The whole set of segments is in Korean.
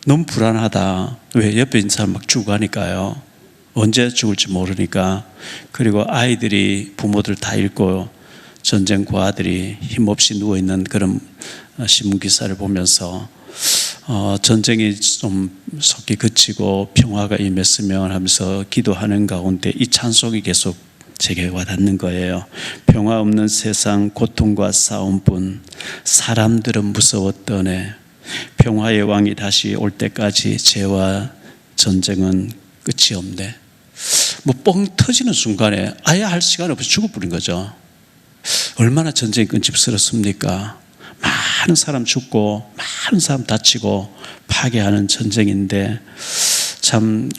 너무 불안하다. 왜? 옆에 있는 사람 막 죽어가니까요. 언제 죽을지 모르니까. 그리고 아이들이 부모들 다 잃고 전쟁 고아들이 힘없이 누워있는 그런 신문기사를 보면서 전쟁이 좀 속히 그치고 평화가 임했으면 하면서 기도하는 가운데 이 찬송이 계속 제게 와닿는 거예요. 평화 없는 세상 고통과 싸움뿐 사람들은 무서웠더네. 평화의 왕이 다시 올 때까지 죄와 전쟁은 끝이 없네. 뭐 뻥 터지는 순간에 아예 할 시간이 없이 죽어버린 거죠. 얼마나 전쟁이 끔찍스럽습니까? 많은 사람 죽고 많은 사람 다치고 파괴하는 전쟁인데, 참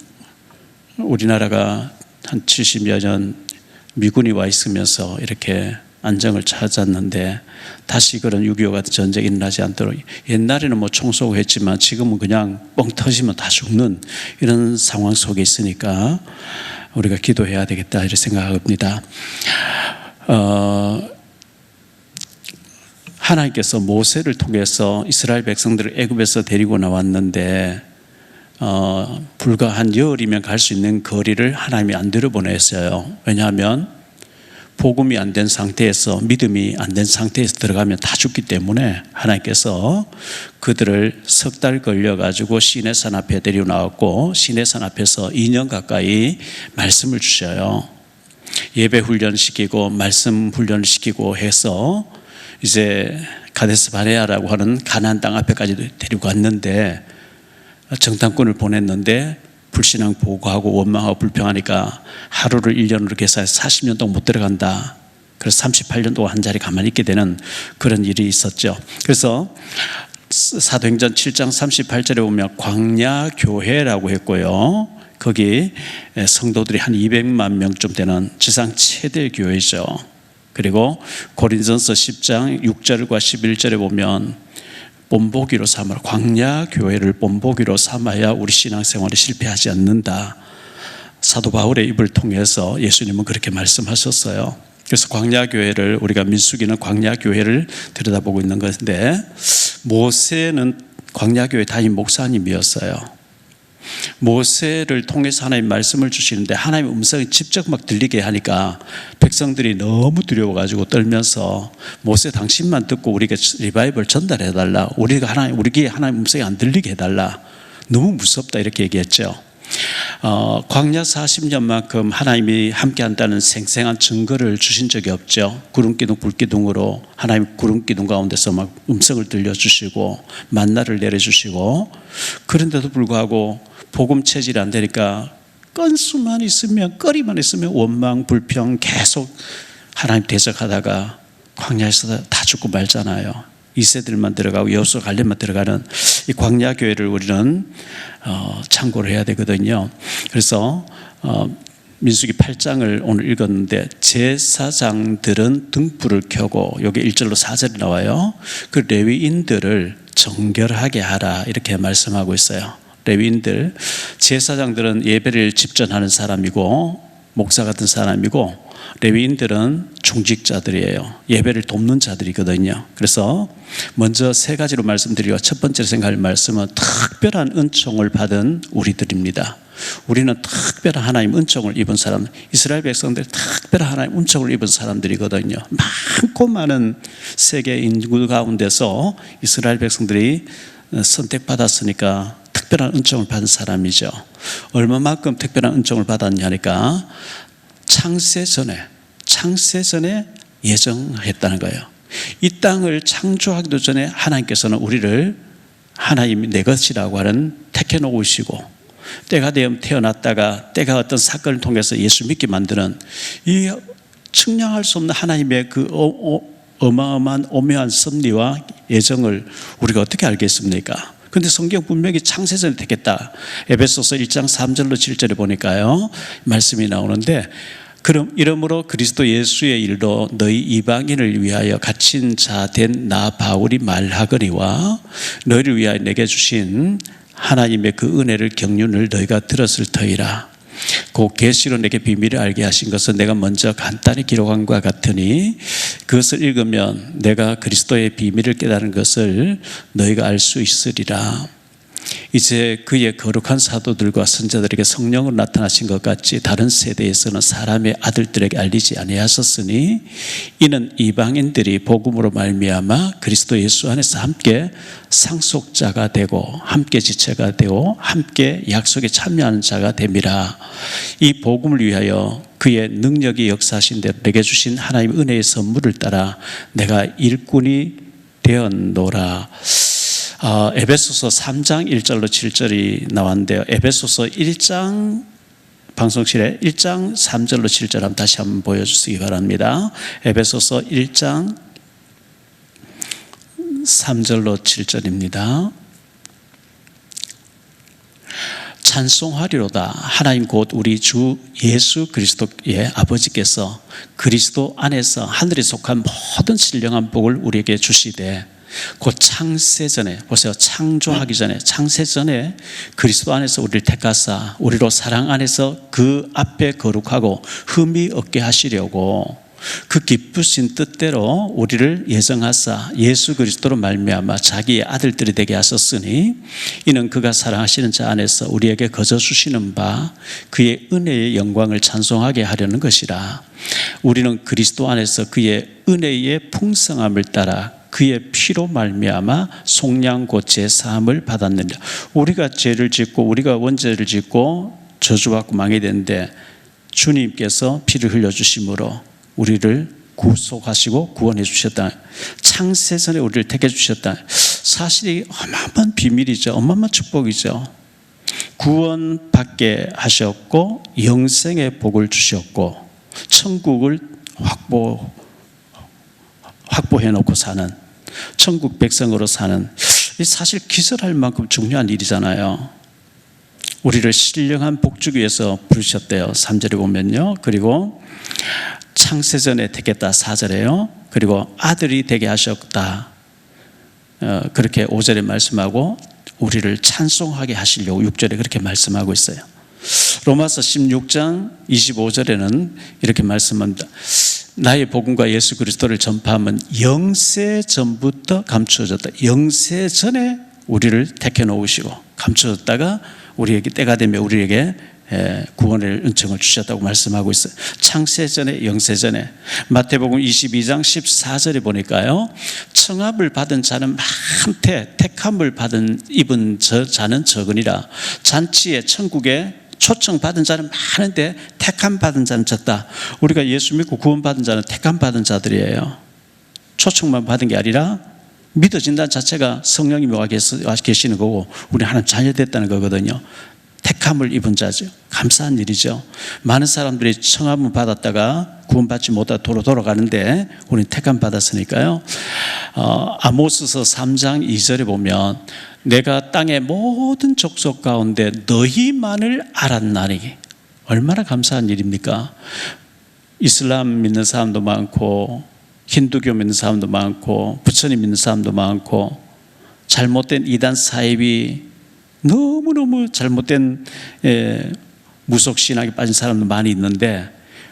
우리나라가 한 70여 년 미군이 와 있으면서 이렇게 안정을 찾았는데 다시 그런 6.25 같은 전쟁이 일어나지 않도록, 옛날에는 뭐 총 쏘고 했지만 지금은 그냥 뻥 터지면 다 죽는 이런 상황 속에 있으니까 우리가 기도해야 되겠다 이렇게 생각합니다. 하나님께서 모세를 통해서 이스라엘 백성들을 애굽에서 데리고 나왔는데 불과 한 열흘이면 갈 수 있는 거리를 하나님이 안 들여보냈어요. 왜냐하면 복음이 안 된 상태에서, 믿음이 안 된 상태에서 들어가면 다 죽기 때문에 하나님께서 그들을 석 달 걸려가지고 시내산 앞에 데리고 나왔고, 시내산 앞에서 2년 가까이 말씀을 주셔요. 예배 훈련시키고 말씀 훈련시키고 해서 이제 가데스 바네아라고 하는 가나안 땅 앞에까지 데리고 갔는데, 정탐꾼을 보냈는데 불신앙 보고하고 원망하고 불평하니까 하루를 1년으로 계산해서 40년 동안 못 들어간다. 그래서 38년 동안 한 자리 가만히 있게 되는 그런 일이 있었죠. 그래서 사도행전 7장 38절에 보면 광야교회라고 했고요, 거기 성도들이 한 200만 명쯤 되는 지상 최대 교회죠. 그리고 고린전서 10장 6절과 11절에 보면 본보기로 삼아라, 광야교회를 본보기로 삼아야 우리 신앙생활이 실패하지 않는다. 사도 바울의 입을 통해서 예수님은 그렇게 말씀하셨어요. 그래서 광야교회를, 우리가 민수기는 광야교회를 들여다보고 있는 것인데, 모세는 광야교회 담임 목사님이었어요. 모세를 통해서 하나님 말씀을 주시는데 하나님의 음성이 직접 막 들리게 하니까 백성들이 너무 두려워가지고 떨면서, 모세 당신만 듣고 우리에게 리바이벌 전달해달라, 우리 귀에 하나님 음성이 안 들리게 해달라, 너무 무섭다 이렇게 얘기했죠. 광야 40년만큼 하나님이 함께한다는 생생한 증거를 주신 적이 없죠. 구름기둥 불기둥으로 하나님 구름기둥 가운데서 막 음성을 들려주시고 만나를 내려주시고, 그런데도 불구하고 복음 체질이 안 되니까 건수만 있으면, 거리만 있으면 원망 불평 계속 하나님 대적하다가 광야에서 다 죽고 말잖아요. 2세들만 들어가고 여호수아 갈렙만 들어가는 이 광야교회를 우리는 참고를 해야 되거든요. 그래서 민수기 8장을 오늘 읽었는데, 제사장들은 등불을 켜고, 여기 1절로 4절이 나와요. 그 레위인들을 정결하게 하라 이렇게 말씀하고 있어요. 레위인들, 제사장들은 예배를 집전하는 사람이고 목사 같은 사람이고, 레위인들은 중직자들이에요. 예배를 돕는 자들이거든요. 그래서 먼저 세 가지로 말씀드리고, 첫 번째로 생각할 말씀은 특별한 은총을 받은 우리들입니다. 우리는 특별한 하나님 은총을 입은 사람, 이스라엘 백성들 특별한 하나님 은총을 입은 사람들이거든요. 많고 많은 세계 인구 가운데서 이스라엘 백성들이 선택받았으니까 특별한 은총을 받은 사람이죠. 얼마만큼 특별한 은총을 받았냐니까, 창세 전에 예정했다는 거예요. 이 땅을 창조하기도 전에 하나님께서는 우리를 하나님이 내 것이라고 하는 택해 놓으시고, 때가 되면 태어났다가 때가 어떤 사건을 통해서 예수 믿게 만드는 이 측량할 수 없는 하나님의 그 어마어마한 오묘한 섭리와 예정을 우리가 어떻게 알겠습니까? 그런데 성경 분명히 창세전에 택했다. 에베소서 1장 3절로 7절에 보니까요, 말씀이 나오는데, 그럼 이러므로 그리스도 예수의 일로 너희 이방인을 위하여 갇힌 자 된 나 바울이 말하거니와, 너희를 위하여 내게 주신 하나님의 그 은혜를 경륜을 너희가 들었을 터이라. 그 계시로 내게 비밀을 알게 하신 것은 내가 먼저 간단히 기록한 것과 같으니, 그것을 읽으면 내가 그리스도의 비밀을 깨달은 것을 너희가 알 수 있으리라. 이제 그의 거룩한 사도들과 선자들에게 성령으로 나타나신 것 같이 다른 세대에서는 사람의 아들들에게 알리지 아니하셨으니 이는 이방인들이 복음으로 말미암아 그리스도 예수 안에서 함께 상속자가 되고 함께 지체가 되고 함께 약속에 참여하는 자가 됨이라. 이 복음을 위하여 그의 능력이 역사하신 대로 내게 주신 하나님의 은혜의 선물을 따라 내가 일꾼이 되었노라. 에베소서 3장 1절로 7절이 나왔는데요. 에베소서 1장 방송실에 1장 3절로 7절 한번 다시 한번 보여주시기 바랍니다. 에베소서 1장 3절로 7절입니다. 찬송하리로다. 하나님 곧 우리 주 예수 그리스도의 아버지께서 그리스도 안에서 하늘에 속한 모든 신령한 복을 우리에게 주시되 곧 창세전에, 보세요, 창조하기 전에, 창세전에 그리스도 안에서 우리를 택하사 우리로 사랑 안에서 그 앞에 거룩하고 흠이 없게 하시려고 그 기쁘신 뜻대로 우리를 예정하사 예수 그리스도로 말미암아 자기의 아들들이 되게 하셨으니 이는 그가 사랑하시는 자 안에서 우리에게 거저 주시는 바 그의 은혜의 영광을 찬송하게 하려는 것이라. 우리는 그리스도 안에서 그의 은혜의 풍성함을 따라 그의 피로 말미암아 속량 곧 제사함을 받았느니라. 우리가 죄를 짓고 우리가 원죄를 짓고 저주받고 망해되는데 주님께서 피를 흘려주심으로 우리를 구속하시고 구원해 주셨다. 창세전에 우리를 택해 주셨다. 사실이 어마어마한 비밀이죠. 어마어마한 축복이죠. 구원받게 하셨고 영생의 복을 주셨고 천국을 확보해 놓고 사는 천국 백성으로 사는, 사실 기절할 만큼 중요한 일이잖아요. 우리를 신령한 복 주기 위해서 부르셨대요. 3절에 보면요. 그리고 창세전에 택했다. 4절에요. 그리고 아들이 되게 하셨다. 그렇게 5절에 말씀하고 우리를 찬송하게 하시려고 6절에 그렇게 말씀하고 있어요. 로마서 16장 25절에는 이렇게 말씀합니다. 나의 복음과 예수 그리스도를 전파하면 영세 전부터 감추어졌다. 영세 전에 우리를 택해 놓으시고 감추어졌다가 우리에게 때가 되면 우리에게 구원의 은총을 주셨다고 말씀하고 있어요. 창세전에 영세전에. 마태복음 22장 14절에 보니까요, 청함을 받은 자는 많되 택함을 입은 자는 적으니라. 잔치에 천국에 초청받은 자는 많은데 택함 받은 자는 적다. 우리가 예수 믿고 구원받은 자는 택함 받은 자들이에요. 초청만 받은 게 아니라 믿어진다는 자체가 성령님이 와 계시는 거고 우리 하나님 자녀 됐다는 거거든요. 택함을 입은 자죠. 감사한 일이죠. 많은 사람들이 청함을 받았다가 구원받지 못하고 돌아가는데 우리는 택함 받았으니까요. 아모스서 3장 2절에 보면 내가 땅의 모든 족속 가운데 너희만을 알았나니. 얼마나 감사한 일입니까? 이슬람 믿는 사람도 많고 힌두교 믿는 사람도 많고 부처님 믿는 사람도 많고 잘못된 이단 사입이 너무너무 잘못된 무속신학에 빠진 사람도 많이 있는데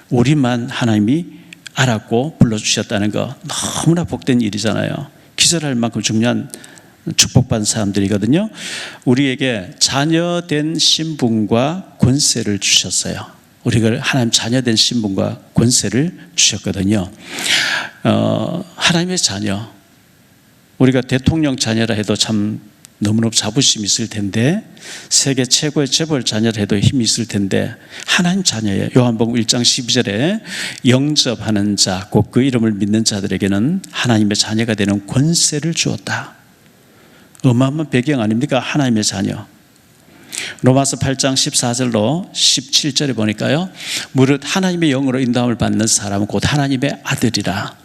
우리만 하나님이 알았고 불러주셨다는 거 너무나 복된 일이잖아요. 기절할 만큼 중요한 축복받은 사람들이거든요. 우리에게 자녀된 신분과 권세를 주셨어요. 우리가 하나님 자녀된 신분과 권세를 주셨거든요. 하나님의 자녀, 우리가 대통령 자녀라 해도 참 너무너무 자부심이 있을 텐데 세계 최고의 재벌 자녀라 해도 힘이 있을 텐데 하나님 자녀예요. 요한복음 1장 12절에 영접하는 자, 곧 그 이름을 믿는 자들에게는 하나님의 자녀가 되는 권세를 주었다. 어마어마한 배경 아닙니까? 하나님의 자녀. 로마서 8장 14절로 17절에 보니까요, 무릇 하나님의 영으로 인도함을 받는 사람은 곧 하나님의 아들이라.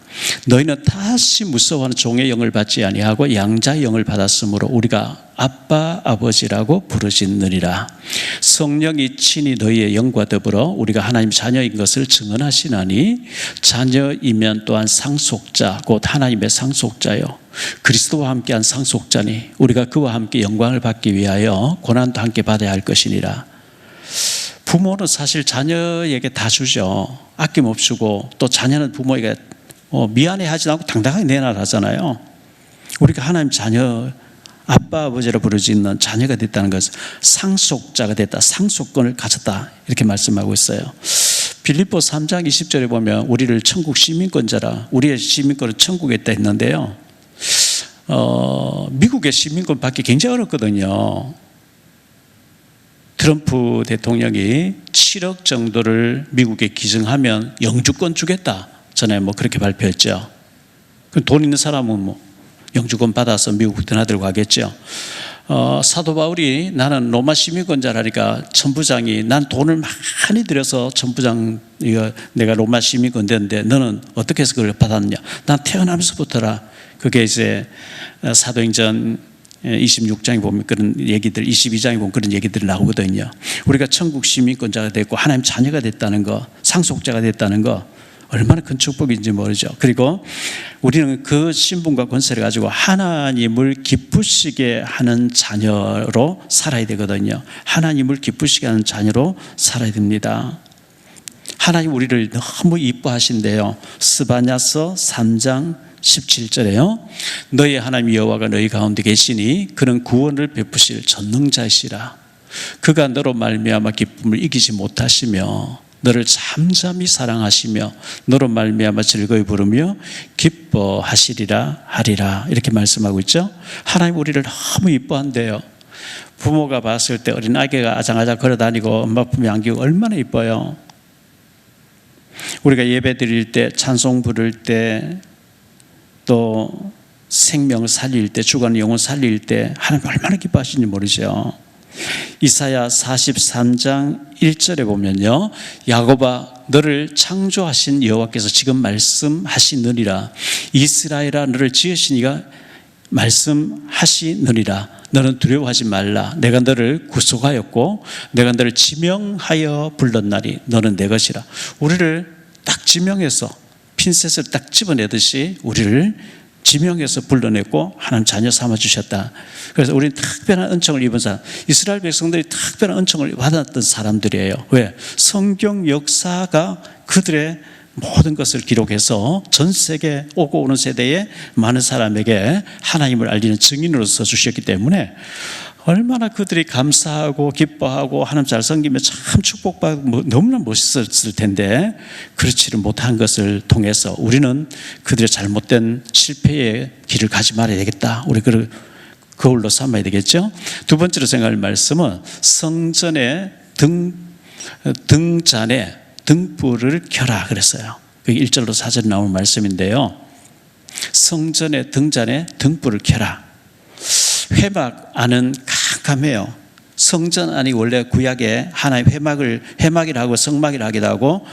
너희는 다시 무서워하는 종의 영을 받지 아니하고 양자의 영을 받았으므로 우리가 아빠 아버지라고 부르짖느니라. 성령이 친히 너희의 영과 더불어 우리가 하나님 자녀인 것을 증언하시나니 자녀이면 또한 상속자 곧 하나님의 상속자요 그리스도와 함께한 상속자니 우리가 그와 함께 영광을 받기 위하여 고난도 함께 받아야 할 것이니라. 부모는 사실 자녀에게 다 주죠. 아낌없이 주고 또 자녀는 부모에게 미안해하지 않고 당당하게 내놔하잖아요. 우리가 하나님 자녀 아빠 아버지라 부르짖는 자녀가 됐다는 것은 상속자가 됐다, 상속권을 가졌다 이렇게 말씀하고 있어요. 빌립보 3장 20절에 보면 우리를 천국 시민권자라, 우리의 시민권은 천국에 있다 했는데요, 미국의 시민권 받기 굉장히 어렵거든요. 트럼프 대통령이 7억 정도를 미국에 기증하면 영주권 주겠다 전에 그렇게 발표했죠. 돈 있는 사람은 영주권 받아서 미국 떠나들고 가겠죠. 사도 바울이 나는 로마 시민권자라니까 천부장이 난 돈을 많이 들여서 천부장 내가 로마 시민권 됐는데 너는 어떻게 해서 그걸 받았느냐. 난 태어나면서부터라. 그게 이제 사도행전 26장에 보면 그런 얘기들, 22장에 보면 그런 얘기들이 나오거든요. 우리가 천국 시민권자가 됐고 하나님 자녀가 됐다는 거, 상속자가 됐다는 거 얼마나 큰 축복인지 모르죠. 그리고 우리는 그 신분과 권세를 가지고 하나님을 기쁘시게 하는 자녀로 살아야 되거든요. 하나님을 기쁘시게 하는 자녀로 살아야 됩니다. 하나님 우리를 너무 이뻐하신대요. 스바냐서 3장 17절에요. 너희 하나님 여호와가 너희 가운데 계시니 그는 구원을 베푸실 전능자이시라. 그가 너로 말미암아 기쁨을 이기지 못하시며 너를 잠잠히 사랑하시며 너로 말미암아 즐거이 부르며 기뻐하시리라 하리라. 이렇게 말씀하고 있죠. 하나님 우리를 너무 이뻐한대요. 부모가 봤을 때 어린 아기가 아장아장 걸어다니고 엄마 품에 안기고 얼마나 이뻐요. 우리가 예배 드릴 때, 찬송 부를 때, 또 생명을 살릴 때, 죽어가는 영혼 살릴 때 하나님 얼마나 기뻐하시는지 모르죠. 이사야 43장 1절에 보면요, 야곱아 너를 창조하신 여호와께서 지금 말씀하시느니라. 이스라엘아 너를 지으신 이가 말씀하시느니라. 너는 두려워하지 말라. 내가 너를 구속하였고 내가 너를 지명하여 불렀나니 너는 내 것이라. 우리를 딱 지명해서 핀셋을 딱 집어내듯이 우리를 지명해서 불러냈고 하나님 자녀 삼아주셨다. 그래서 우리는 특별한 은총을 입은 사람, 이스라엘 백성들이 특별한 은총을 받았던 사람들이에요. 왜? 성경 역사가 그들의 모든 것을 기록해서 전 세계 오고 오는 세대에 많은 사람에게 하나님을 알리는 증인으로서 주셨기 때문에 얼마나 그들이 감사하고 기뻐하고 하나님 잘 섬기며 참 축복받고 너무나 멋있었을 텐데 그렇지를 못한 것을 통해서 우리는 그들의 잘못된 실패의 길을 가지 말아야 되겠다. 우리 그걸 거울로 삼아야 되겠죠. 두 번째로 생각할 말씀은 성전의 등잔에 등불을 켜라 그랬어요. 그게 1절로 4절에 나오는 말씀인데요. 성전의 등잔에 등불을 켜라. 회막 안은 캄캄해요. 성전 안이 원래 구약에 하나의 회막이라 하고 성막이라 하기도 하고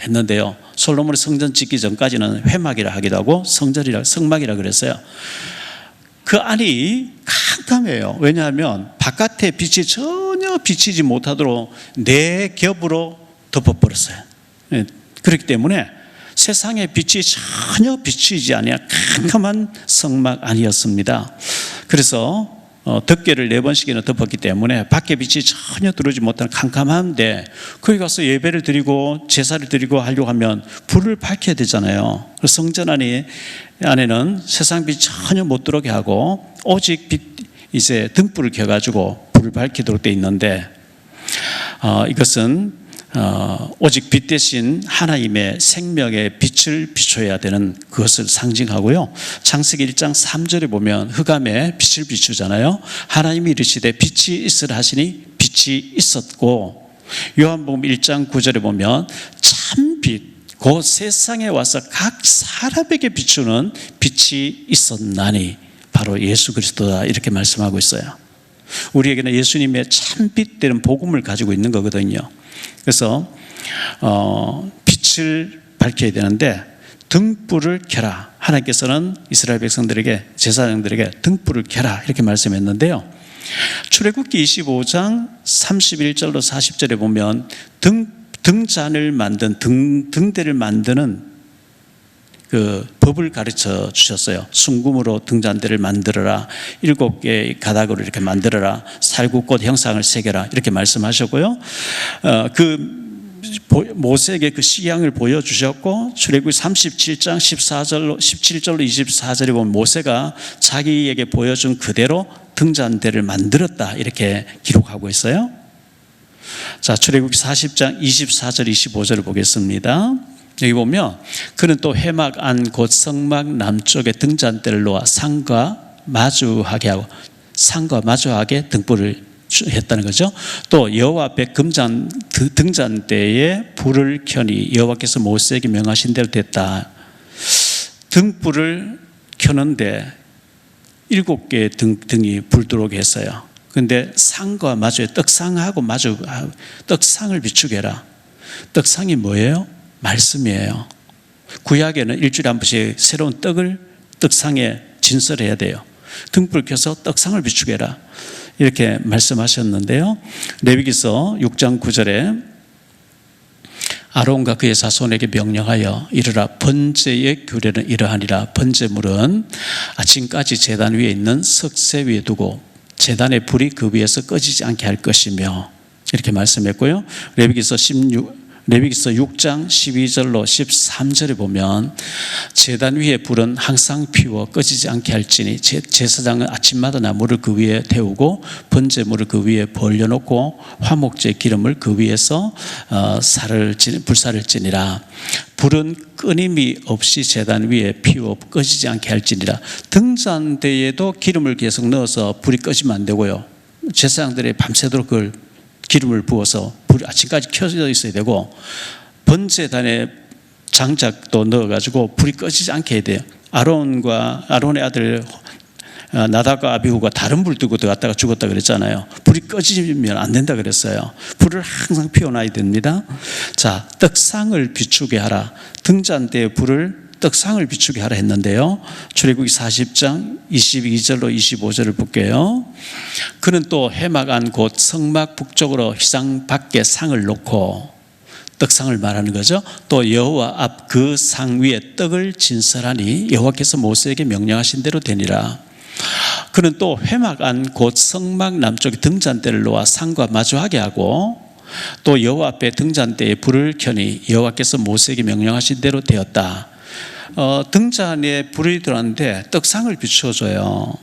했는데요. 솔로몬의 성전 짓기 전까지는 회막이라 하기도 하고 성막이라 그랬어요. 그 안이 캄캄해요. 왜냐하면 바깥의 빛이 전혀 비치지 못하도록 네 겹으로 덮어버렸어요. 그렇기 때문에 세상의 빛이 전혀 비치지 않아 캄캄한 성막 아니었습니다. 그래서 덮개를 4번씩이나 덮었기 때문에 밖에 빛이 전혀 들어오지 못하는 캄캄한데 거기 가서 예배를 드리고 제사를 드리고 하려고 하면 불을 밝혀야 되잖아요. 그래서 성전 안에는 세상 빛이 전혀 못 들어오게 하고 오직 이제 등불을 켜가지고 불을 밝히도록 되어 있는데 이것은 오직 빛 대신 하나님의 생명의 빛을 비춰야 되는 그것을 상징하고요. 창세기 1장 3절에 보면 흑암에 빛을 비추잖아요. 하나님이 이르시되 빛이 있으라 하시니 빛이 있었고, 요한복음 1장 9절에 보면 참빛 그 세상에 와서 각 사람에게 비추는 빛이 있었나니 바로 예수 그리스도다 이렇게 말씀하고 있어요. 우리에게는 예수님의 참빛 되는 복음을 가지고 있는 거거든요. 그래서 빛을 밝혀야 되는데 등불을 켜라. 하나님께서는 이스라엘 백성들에게, 제사장들에게 등불을 켜라 이렇게 말씀했는데요. 출애굽기 25장 31절로 40절에 보면 등잔을 만든 등대를 만드는 그 법을 가르쳐 주셨어요. 순금으로 등잔대를 만들어라. 7개의 가닥으로 이렇게 만들어라. 살구꽃 형상을 새겨라. 이렇게 말씀하셨고요. 그 모세에게 그 시향을 보여주셨고, 출애굽기 37장 17절로 24절에 보면 모세가 자기에게 보여준 그대로 등잔대를 만들었다 이렇게 기록하고 있어요. 자, 출애굽기 40장 24절 25절을 보겠습니다. 여기 보면 그는 또 회막 안 곧 성막 남쪽에 등잔대를 놓아 상과 마주하게 하고, 상과 마주하게 등불을 했다는 거죠. 또 여호와 앞에 등잔대에 불을 켜니 여호와께서 모세에게 명하신 대로 됐다. 등불을 켜는데 7개의 등이 불도록 했어요. 그런데 상과 마주에 떡상하고 떡상을 비추게 해라. 떡상이 뭐예요? 말씀이에요. 구약에는 일주일에 한 번씩 새로운 떡을 떡상에 진설해야 돼요. 등불 켜서 떡상을 비추게 해라 이렇게 말씀하셨는데요. 레위기서 6장 9절에 아론과 그의 자손에게 명령하여 이르라, 번제의 규례는 이러하니라. 번제물은 아침까지 제단 위에 있는 석쇠 위에 두고 제단의 불이 그 위에서 꺼지지 않게 할 것이며 이렇게 말씀했고요. 레위기서 6장 12절로 13절에 보면 제단 위에 불은 항상 피워 꺼지지 않게 할지니 제사장은 아침마다 나무를 그 위에 태우고 번제물을 그 위에 벌려놓고 화목제 기름을 그 위에서 불사를 지니라. 불은 끊임이 없이 제단 위에 피워 꺼지지 않게 할지니라. 등잔대에도 기름을 계속 넣어서 불이 꺼지면 안 되고요. 제사장들이 밤새도록 그걸 기름을 부어서 불이 아침까지 켜져 있어야 되고, 번제단에 장작도 넣어가지고 불이 꺼지지 않게 해야 돼요. 아론의 아들 나답과 아비후가 다른 불 뜨고 들어갔다가 죽었다 그랬잖아요. 불이 꺼지면 안 된다 그랬어요. 불을 항상 피워놔야 됩니다. 자, 떡상을 비추게 하라. 등잔대에 불을 떡상을 비추게 하라 했는데요. 출애굽기 40장 22절로 25절을 볼게요. 그는 또 회막 안 곧 성막 북쪽으로 휘상 밖에 상을 놓고, 떡상을 말하는 거죠. 또 여호와 앞 그 상 위에 떡을 진설하니 여호와께서 모세에게 명령하신 대로 되니라. 그는 또 회막 안 곧 성막 남쪽에 등잔대를 놓아 상과 마주하게 하고, 또 여호와 앞에 등잔대에 불을 켜니 여호와께서 모세에게 명령하신 대로 되었다. 등잔에 불이 들어왔는데 떡상을 비추어줘요.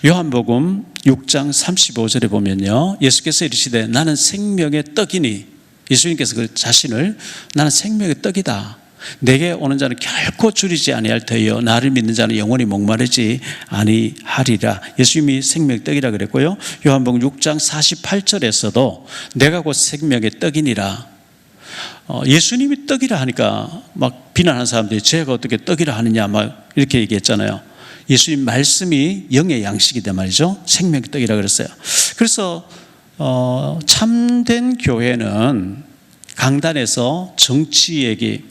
요한복음 6장 35절에 보면요, 예수께서 이르시되 나는 생명의 떡이니, 예수님께서 그 자신을 나는 생명의 떡이다. 내게 오는 자는 결코 줄이지 아니할 터이요 나를 믿는 자는 영원히 목마르지 아니하리라. 예수님이 생명의 떡이라 그랬고요. 요한복음 6장 48절에서도 내가 곧 생명의 떡이니라. 예수님이 떡이라 하니까 막 비난하는 사람들이 제가 어떻게 떡이라 하느냐 막 이렇게 얘기했잖아요. 예수님 말씀이 영의 양식이다 말이죠. 생명의 떡이라 그랬어요. 그래서 참된 교회는 강단에서 정치 얘기,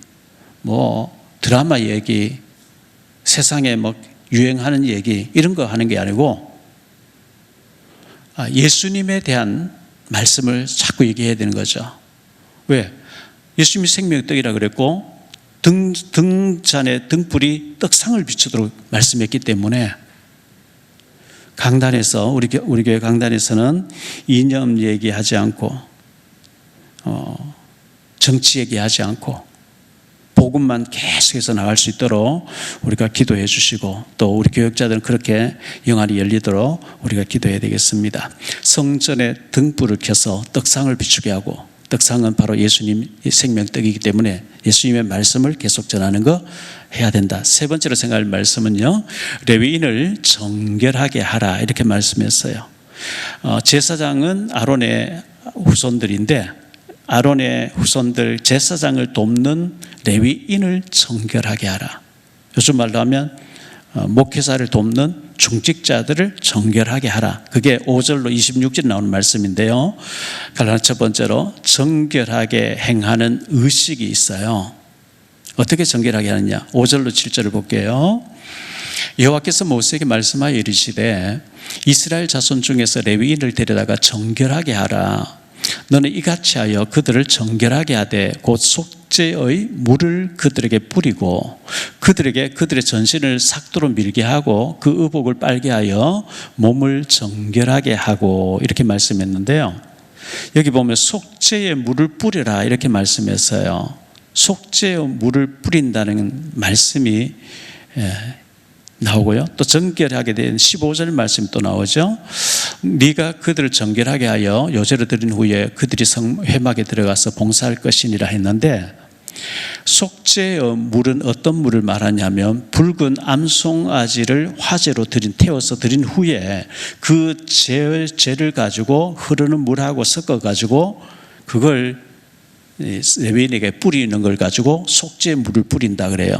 드라마 얘기, 세상에 유행하는 얘기 이런 거 하는 게 아니고 예수님에 대한 말씀을 자꾸 얘기해야 되는 거죠. 왜? 예수님이 생명의 떡이라 그랬고 등잔에 등불이 떡상을 비추도록 말씀했기 때문에 강단에서 우리 교회 강단에서는 이념 얘기하지 않고 정치 얘기하지 않고 복음만 계속해서 나갈 수 있도록 우리가 기도해 주시고, 또 우리 교역자들은 그렇게 영안이 열리도록 우리가 기도해야 되겠습니다. 성전에 등불을 켜서 떡상을 비추게 하고, 떡상은 바로 예수님 생명떡이기 때문에 예수님의 말씀을 계속 전하는 거 해야 된다. 세 번째로 생각할 말씀은요, 레위인을 정결하게 하라 이렇게 말씀했어요. 제사장은 아론의 후손들인데 아론의 후손들 제사장을 돕는 레위인을 정결하게 하라. 요즘 말로 하면 목회자를 돕는 중직자들을 정결하게 하라. 그게 5절로 26절 나오는 말씀인데요. 갈라디아 첫 번째로 정결하게 행하는 의식이 있어요. 어떻게 정결하게 하느냐? 5절로 7절을 볼게요. 여호와께서 모세에게 말씀하여 이르시되 이스라엘 자손 중에서 레위인을 데려다가 정결하게 하라. 너는 이같이 하여 그들을 정결하게 하되 곧 속죄의 물을 그들에게 뿌리고 그들에게 그들의 전신을 삭도로 밀게 하고 그 의복을 빨게 하여 몸을 정결하게 하고 이렇게 말씀했는데요. 여기 보면 속죄의 물을 뿌려라 이렇게 말씀했어요. 속죄의 물을 뿌린다는 말씀이 나오고요. 또 정결하게 된 15절 말씀이 또 나오죠. 네가 그들을 정결하게 하여 요제로 드린 후에 그들이 회막에 들어가서 봉사할 것이니라 했는데, 속죄의 물은 어떤 물을 말하냐면 붉은 암송아지를 화제로 태워서 드린 후에 그 죄를 가지고 흐르는 물하고 섞어 가지고 그걸 레위인에게 뿌리는 걸 가지고 속죄의 물을 뿌린다 그래요.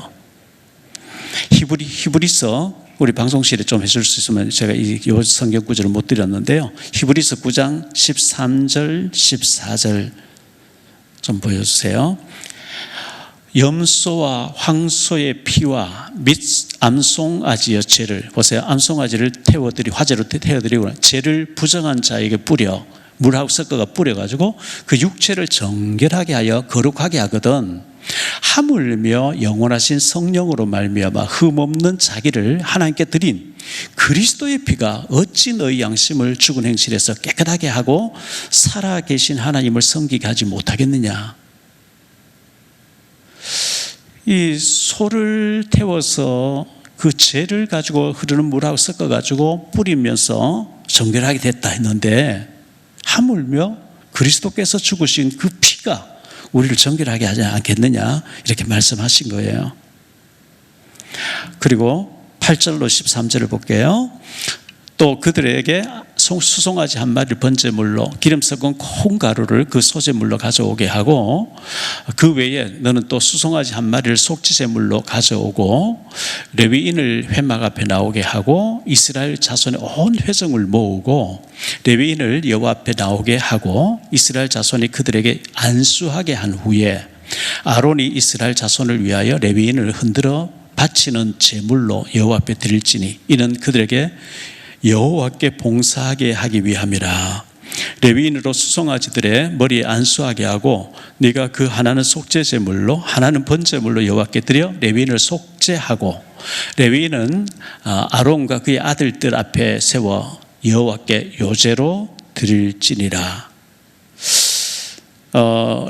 히브리서, 우리 방송실에 좀 해줄 수 있으면 제가 이 성경 구절을 못 드렸는데요. 히브리서 9장 13절 14절 좀 보여주세요. 염소와 황소의 피와 및 암송아지의 죄를, 보세요. 암송아지를 화제로 태워드리고 죄를 부정한 자에게 뿌려, 물하고 섞어가 뿌려가지고 그 육체를 정결하게 하여 거룩하게 하거든, 하물며 영원하신 성령으로 말미암아 흠없는 자기를 하나님께 드린 그리스도의 피가 어찌 너희 양심을 죽은 행실에서 깨끗하게 하고 살아계신 하나님을 섬기게 하지 못하겠느냐. 이 소를 태워서 그 죄를 가지고 흐르는 물하고 섞어 가지고 뿌리면서 정결하게 됐다 했는데, 하물며 그리스도께서 죽으신 그 피가 우리를 정결하게 하지 않겠느냐 이렇게 말씀하신 거예요. 그리고 8절로 13절을 볼게요. 또 그들에게 수송아지 한 마리를 번제물로 기름 섞은 콩가루를 그 소제물로 가져오게 하고, 그 외에 너는 또 수송아지 한 마리를 속죄제물로 가져오고 레위인을 회막 앞에 나오게 하고 이스라엘 자손의 온 회중을 모으고 레위인을 여호와 앞에 나오게 하고 이스라엘 자손이 그들에게 안수하게 한 후에 아론이 이스라엘 자손을 위하여 레위인을 흔들어 바치는 제물로 여호와 앞에 드릴지니 이는 그들에게 여호와께 봉사하게 하기 위함이라. 레위인으로 수송아지들의 머리에 안수하게 하고 네가 그 하나는 속죄제물로 하나는 번제물로 여호와께 드려 레위인을 속죄하고 레위인은 아론과 그의 아들들 앞에 세워 여호와께 요제로 드릴지니라.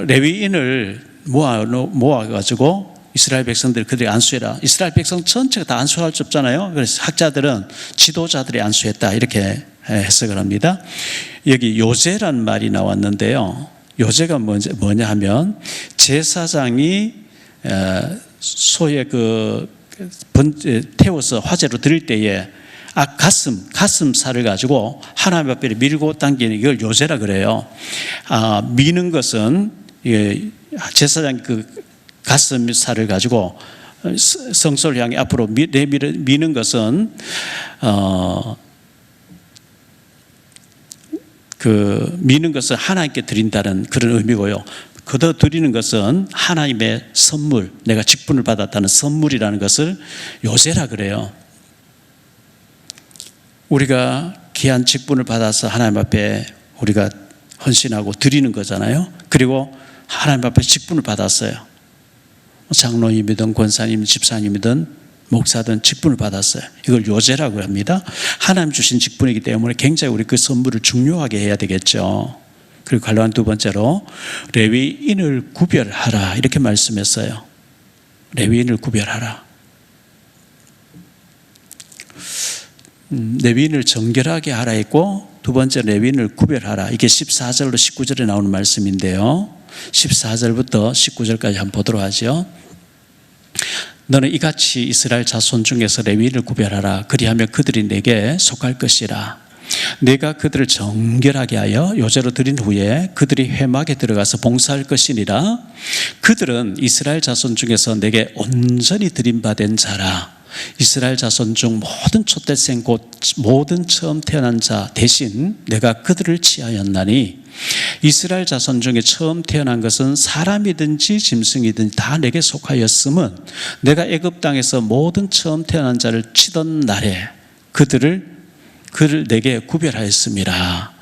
레위인을 모아가지고 이스라엘 백성들 그들이 안수해라. 이스라엘 백성 전체가 다 안수할 수 없잖아요. 그래서 학자들은 지도자들이 안수했다 이렇게 해석을 합니다. 여기 요제란 말이 나왔는데요. 요제가 뭐냐 하면 제사장이 소의 태워서 화제로 드릴 때에 가슴살을 가지고 하나님 앞에 밀고 당기는 이걸 요제라 그래요. 미는 것은 제사장이 가슴살을 가지고 성소를 향해 앞으로 미는 것은 미는 것은 하나님께 드린다는 그런 의미고요. 거둬 드리는 것은 하나님의 선물, 내가 직분을 받았다는 선물이라는 것을 요제라 그래요. 우리가 귀한 직분을 받아서 하나님 앞에 우리가 헌신하고 드리는 거잖아요. 그리고 하나님 앞에 직분을 받았어요. 장로님이든 권사님, 집사님이든 목사든 직분을 받았어요. 이걸 요제라고 합니다. 하나님 주신 직분이기 때문에 굉장히 우리 그 선물을 중요하게 해야 되겠죠. 그리고 관련 두 번째로 레위인을 구별하라 이렇게 말씀했어요. 레위인을 구별하라. 레위인을 정결하게 하라 했고, 두 번째 레위인을 구별하라. 이게 14절로 19절에 나오는 말씀인데요. 14절부터 19절까지 한번 보도록 하죠. 너는 이같이 이스라엘 자손 중에서 레위인을 구별하라. 그리하면 그들이 내게 속할 것이라. 내가 그들을 정결하게 하여 요제로 드린 후에 그들이 회막에 들어가서 봉사할 것이니라. 그들은 이스라엘 자손 중에서 내게 온전히 드림받은 자라. 이스라엘 자손 중 모든 촛대생 곧 모든 처음 태어난 자 대신 내가 그들을 취하였나니, 이스라엘 자손 중에 처음 태어난 것은 사람이든지 짐승이든지 다 내게 속하였음은 내가 애굽 땅에서 모든 처음 태어난 자를 치던 날에 그를 내게 구별하였습니다.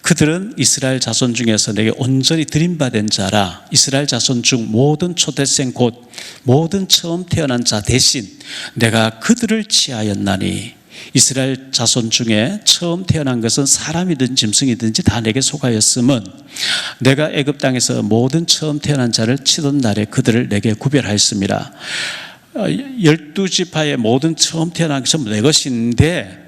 그들은 이스라엘 자손 중에서 내게 온전히 드림받은 자라. 이스라엘 자손 중 모든 초대생 곧 모든 처음 태어난 자 대신 내가 그들을 취하였나니, 이스라엘 자손 중에 처음 태어난 것은 사람이든 짐승이든지 다 내게 속하였음은 내가 애굽 땅에서 모든 처음 태어난 자를 치던 날에 그들을 내게 구별하였습니다. 12지파의 모든 처음 태어난 것은 내 것인데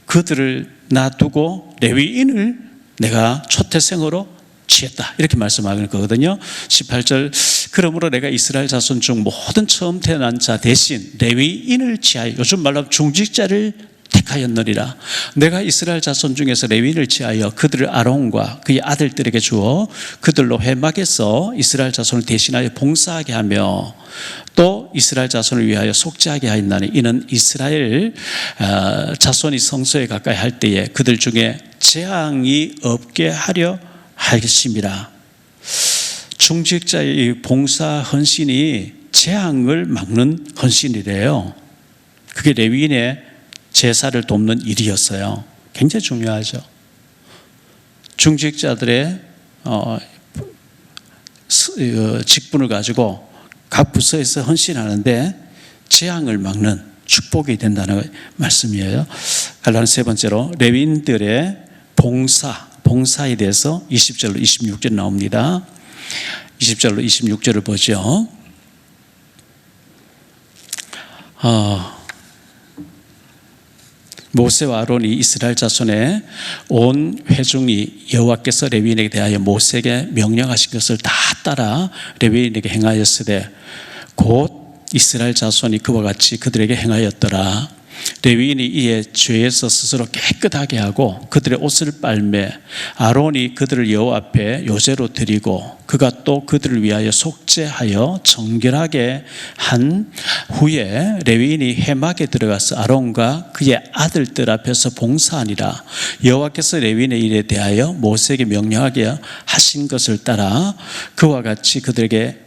그들을 놔두고 레위인을 내가 초태생으로 취했다, 이렇게 말씀하는 거거든요. 18절, 그러므로 내가 이스라엘 자손 중 모든 처음 태어난 자 대신 레위인을 취하여, 요즘 말로 하면 중직자를 택하였느니라. 내가 이스라엘 자손 중에서 레위인을 취하여 그들을 아론과 그의 아들들에게 주어 그들로 회막에서 이스라엘 자손을 대신하여 봉사하게 하며 또 이스라엘 자손을 위하여 속죄하게 하였나니 이는 이스라엘 자손이 성소에 가까이 할 때에 그들 중에 재앙이 없게 하려 하겠습니다. 중직자의 봉사 헌신이 재앙을 막는 헌신이래요. 그게 레위인의 제사를 돕는 일이었어요. 굉장히 중요하죠. 중직자들의 직분을 가지고 각 부서에서 헌신하는데 재앙을 막는 축복이 된다는 말씀이에요. 갈라는 세 번째로 레위인들의 봉사에 대해서 20절로 26절 나옵니다. 20절로 26절을 보죠. 모세와 아론이 이스라엘 자손의 온 회중이 여호와께서 레위인에게 대하여 모세에게 명령하신 것을 다 따라 레위인에게 행하였으되 곧 이스라엘 자손이 그와 같이 그들에게 행하였더라. 레위인이 이에 죄에서 스스로 깨끗하게 하고 그들의 옷을 빨매 아론이 그들을 여호와 앞에 요제로 드리고 그가 또 그들을 위하여 속죄하여 정결하게 한 후에 레위인이 회막에 들어가서 아론과 그의 아들들 앞에서 봉사하니라. 여호와께서 레위인의 일에 대하여 모세에게 명령하게 하신 것을 따라 그와 같이 그들에게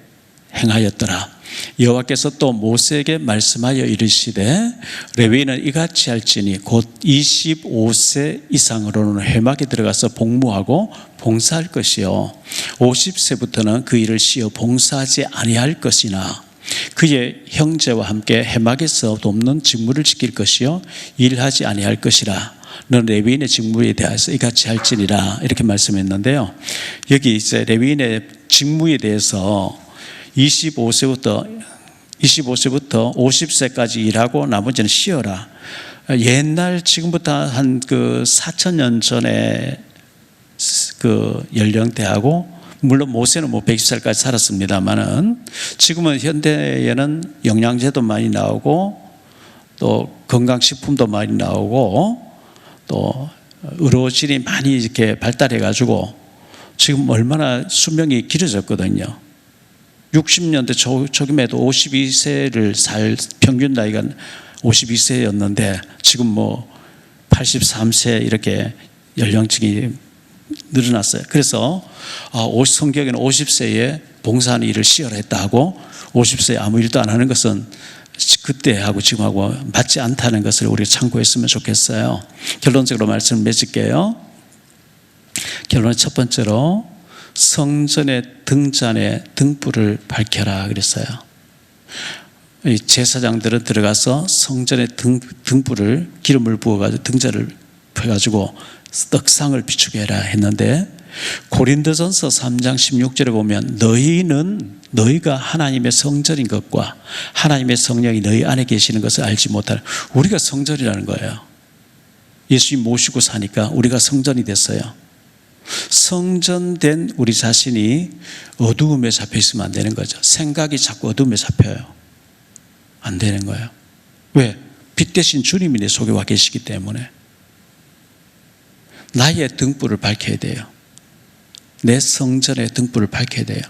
행하였더라. 여호와께서 또 모세에게 말씀하여 이르시되 레위인은 이같이 할지니 곧 25세 이상으로는 회막에 들어가서 복무하고 봉사할 것이요 50세부터는 그 일을 쉬어 봉사하지 아니할 것이나 그의 형제와 함께 회막에서 돕는 직무를 지킬 것이요 일하지 아니할 것이라. 너는 레위인의 직무에 대해서 이같이 할지니라, 이렇게 말씀했는데요. 여기 이제 레위인의 직무에 대해서 25세부터 50세까지 일하고 나머지는 쉬어라. 옛날 지금부터 한 4,000년 전에 그 연령대하고 물론 모세는 120살까지 살았습니다만은 지금은 현대에는 영양제도 많이 나오고 또 건강식품도 많이 나오고 또 의료진이 많이 이렇게 발달해 가지고 지금 얼마나 수명이 길어졌거든요. 60년대 초임에도 52세를 살 평균 나이가 52세였는데 지금 83세 이렇게 연령층이 늘어났어요. 그래서 성경에는 50세에 봉사하는 일을 쉬어라 했다 하고 50세에 아무 일도 안 하는 것은 그때하고 지금하고 맞지 않다는 것을 우리가 참고했으면 좋겠어요. 결론적으로 말씀을 맺을게요. 결론은 첫 번째로 성전의 등잔에 등불을 밝혀라 그랬어요. 제사장들은 들어가서 성전의 등불을 기름을 부어가지고 등잔을 펴가지고 떡상을 비추게 해라 했는데 고린도전서 3장 16절에 보면 너희가 하나님의 성전인 것과 하나님의 성령이 너희 안에 계시는 것을 알지 못하는, 우리가 성전이라는 거예요. 예수님 모시고 사니까 우리가 성전이 됐어요. 성전된 우리 자신이 어두움에 잡혀 있으면 안 되는 거죠. 생각이 자꾸 어두움에 잡혀요. 안 되는 거예요. 왜? 빛 대신 주님이 내 속에 와 계시기 때문에. 나의 등불을 밝혀야 돼요. 내 성전의 등불을 밝혀야 돼요.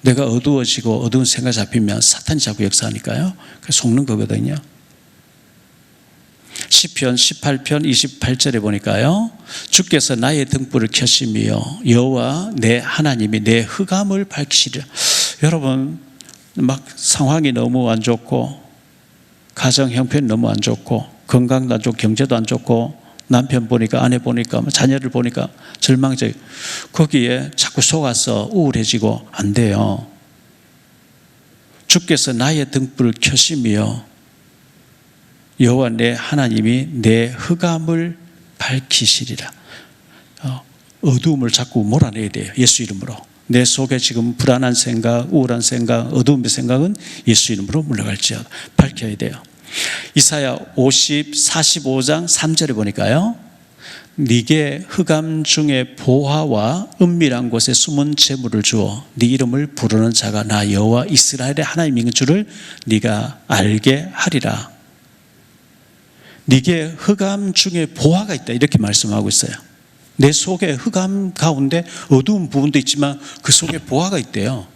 내가 어두워지고 어두운 생각 잡히면 사탄이 자꾸 역사하니까요. 그래서 속는 거거든요. 시편 18편 28절에 보니까요, 주께서 나의 등불을 켜시며 여호와 내 하나님이 내 흑암을 밝히시리라. 여러분 막 상황이 너무 안 좋고 가정 형편이 너무 안 좋고 건강도 안 좋고 경제도 안 좋고 남편 보니까 아내 보니까 자녀를 보니까 절망적, 거기에 자꾸 속아서 우울해지고 안 돼요. 주께서 나의 등불을 켜시며 여호와 내 하나님이 내 흑암을 밝히시리라. 어두움을 자꾸 몰아내야 돼요. 예수 이름으로. 내 속에 지금 불안한 생각, 우울한 생각, 어두움의 생각은 예수 이름으로 물러갈지어다. 밝혀야 돼요. 이사야 45장 3절에 보니까요, 네게 흑암 중에 보화와 은밀한 곳에 숨은 재물을 주어 네 이름을 부르는 자가 나 여호와 이스라엘의 하나님인 줄을 네가 알게 하리라. 네게 흑암 중에 보화가 있다, 이렇게 말씀하고 있어요. 내 속에 흑암 가운데 어두운 부분도 있지만 그 속에 보화가 있대요.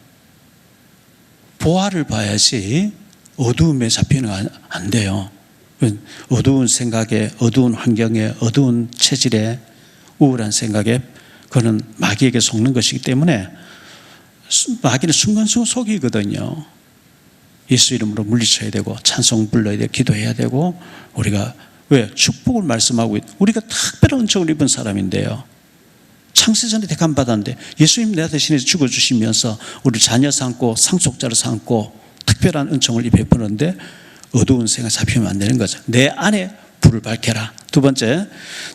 보화를 봐야지 어두움에 잡히는 안 돼요. 어두운 생각에, 어두운 환경에, 어두운 체질에, 우울한 생각에, 그거는 마귀에게 속는 것이기 때문에 마귀는 순간순간 속이거든요. 예수 이름으로 물리쳐야 되고, 찬송 불러야 되고, 기도해야 되고, 우리가 왜? 축복을 말씀하고 우리가 특별한 은총을 입은 사람인데요, 창세전에 택함 받았는데 예수님 내 대신에 죽어주시면서 우리 자녀 삼고 상속자로 삼고 특별한 은총을 입혀보는데 어두운 생각 잡히면 안 되는 거죠. 내 안에 불을 밝혀라. 두 번째,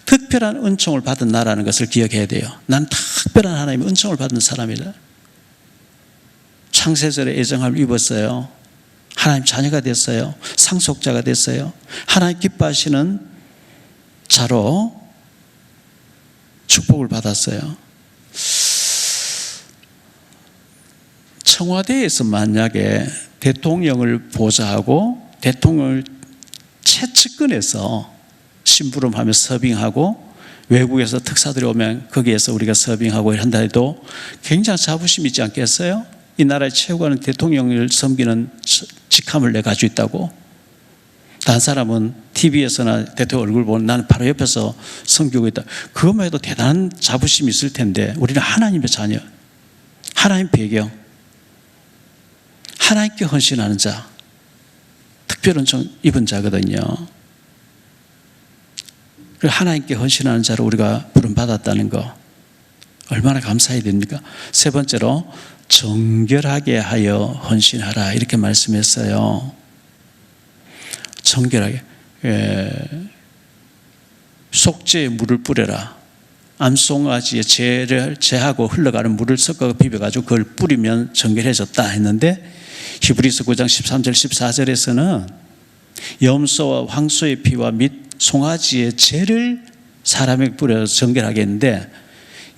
특별한 은총을 받은 나라는 것을 기억해야 돼요. 난 특별한 하나님의 은총을 받은 사람이다. 창세전에 애정함을 입었어요. 하나님 자녀가 됐어요. 상속자가 됐어요. 하나님 기뻐하시는 자로 축복을 받았어요. 청와대에서 만약에 대통령을 보좌하고 대통령을 채측근해서 심부름하며 서빙하고 외국에서 특사들이 오면 거기에서 우리가 서빙하고 한다 해도 굉장히 자부심 있지 않겠어요? 이 나라의 최고하는 대통령을 섬기는 직함을 내가 가지고 있다고. 다른 사람은 TV에서나 대통령 얼굴 보면 나는 바로 옆에서 섬기고 있다. 그것만 해도 대단한 자부심이 있을 텐데 우리는 하나님의 자녀, 하나님 배경, 하나님께 헌신하는 자, 특별한 은총 입은 자거든요. 하나님께 헌신하는 자로 우리가 부름받았다는 거 얼마나 감사해야 됩니까? 세 번째로 정결하게 하여 헌신하라, 이렇게 말씀했어요. 정결하게. 속죄에 물을 뿌려라. 암송아지에 죄를 제하고 흘러가는 물을 섞어 비벼가지고 그걸 뿌리면 정결해졌다 했는데, 히브리서 9장 13절 14절에서는 염소와 황소의 피와 및 송아지의 죄를 사람에게 뿌려서 정결하게 했는데,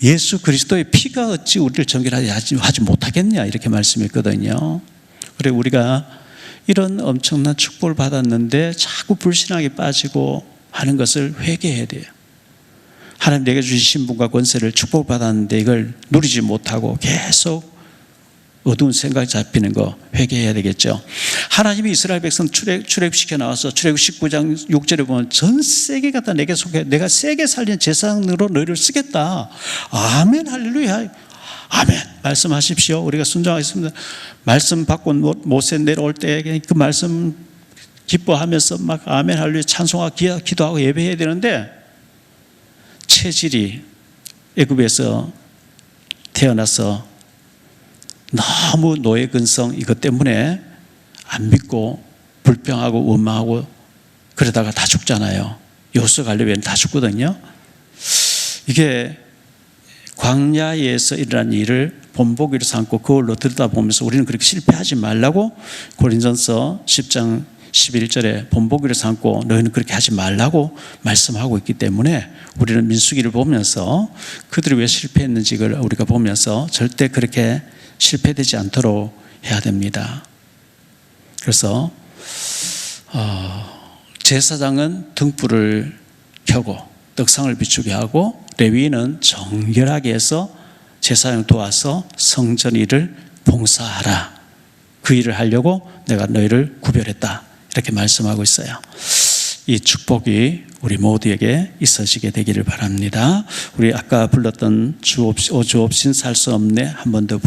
예수 그리스도의 피가 어찌 우리를 정결하게 하지 못하겠냐, 이렇게 말씀했거든요. 그래, 우리가 이런 엄청난 축복을 받았는데 자꾸 불신하게 빠지고 하는 것을 회개해야 돼요. 하나님 내게 주신 신분과 권세를 축복을 받았는데 이걸 누리지 못하고 계속 어두운 생각이 잡히는 거 회개해야 되겠죠. 하나님이 이스라엘 백성 출애굽시켜 나와서 출애굽 19장 6절에 보면 전 세계 갖다 내게 속해 내가 세게 살린 제사장으로 너희를 쓰겠다. 아멘, 할렐루야, 아멘 말씀하십시오. 우리가 순종하겠습니다. 말씀 받고 모세 내려올 때 그 말씀 기뻐하면서 막 아멘 할렐루야 찬송하고 기도하고 예배해야 되는데, 체질이 애굽에서 태어나서 너무 노예 근성 이것 때문에 안 믿고 불평하고 원망하고 그러다가 다 죽잖아요. 여호수아 갈렙에는 다 죽거든요. 이게 광야에서 일어난 일을 본보기로 삼고 그걸로 들여다보면서 우리는 그렇게 실패하지 말라고 고린전서 10장 11절에 본보기로 삼고 너희는 그렇게 하지 말라고 말씀하고 있기 때문에 우리는 민수기를 보면서 그들이 왜 실패했는지를 우리가 보면서 절대 그렇게 실패되지 않도록 해야 됩니다. 그래서 제사장은 등불을 켜고 떡상을 비추게 하고 레위인은 정결하게 해서 제사장을 도와서 성전 일을 봉사하라. 그 일을 하려고 내가 너희를 구별했다, 이렇게 말씀하고 있어요. 이 축복이 우리 모두에게 있어지게 되기를 바랍니다. 우리 아까 불렀던 주 없인 살 수 없네 한 번 더 부르고